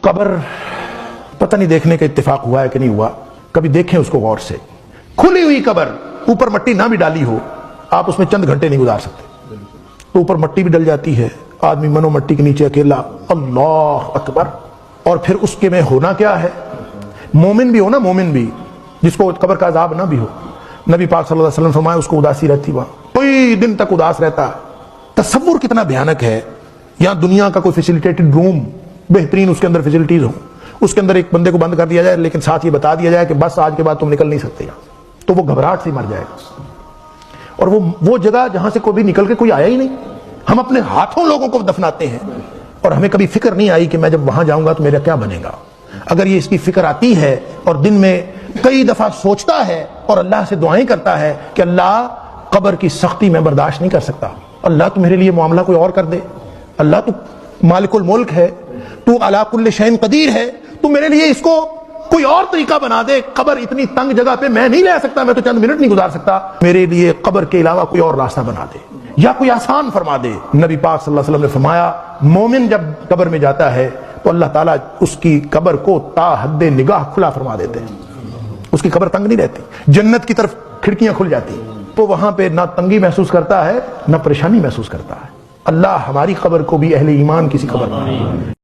कब्र पता नहीं देखने का इत्तेफाक हुआ है कि नहीं हुआ, कभी देखें उसको गौर से। खुली हुई कब्र, ऊपर मट्टी ना भी डाली हो, आप उसमें चंद घंटे नहीं गुजार सकते, तो ऊपर मट्टी भी डल जाती है, आदमी मनो मट्टी के नीचे अकेला, अल्लाह अकबर। और फिर उसके में होना क्या है, मोमिन भी हो ना, मोमिन भी जिसको कब्र का अजाब ना भी हो, नबी पाक सल्लल्लाहु अलैहि वसल्लम फरमाया उसको उदासी रहती, वहां कोई दिन तक उदास रहता है। तसव्वुर कितना भयानक है, यहां दुनिया का कोई फैसिलिटेटेड रूम, बेहतरीन उसके अंदर फैसिलिटीज हो, उसके अंदर एक बंदे को बंद कर दिया जाए, लेकिन साथ ये बता दिया जाए कि बस आज के बाद तुम निकल नहीं सकते यहां, तो वो घबराहट से मर जाएगा। और वो जगह जहां से कोई निकल के कोई आया ही नहीं, हम अपने हाथों लोगों को दफनाते हैं और हमें कभी फिक्र नहीं आई कि मैं जब वहां जाऊंगा तो मेरा क्या बनेगा। अगर ये इसकी फिक्र आती है और दिन में कई दफा सोचता है और अल्लाह से दुआएं करता है कि अल्लाह कब्र की सख्ती में बर्दाश्त नहीं कर सकता, अल्लाह तू मेरे लिए मामला कोई और कर दे, अल्लाह तू मालिकुल मुल्क है, तू अला कुल्ल शैइन कदीर है, तू मेरे लिए इसको कोई और तरीका बना दे, कब्र इतनी तंग जगह पे मैं नहीं रह सकता, मैं तो चंद मिनट नहीं गुजार सकता, मेरे लिए कब्र के अलावा कोई और रास्ता बना दे या कोई आसान फरमा दे। नबी पाक सल्लल्लाहु अलैहि वसल्लम ने फरमाया, मोमिन जब कब्र में जाता है तो अल्लाह ताला उसकी कब्र को ता हद्दे निगाह खुला फरमा देते हैं, उसकी कब्र तंग नहीं रहती, जन्नत की तरफ खिड़कियां खुल जाती, तो वहां पे ना तंगी महसूस करता है ना परेशानी महसूस करता है। अल्लाह हमारी कब्र को भी अहले ईमान किसी कब्र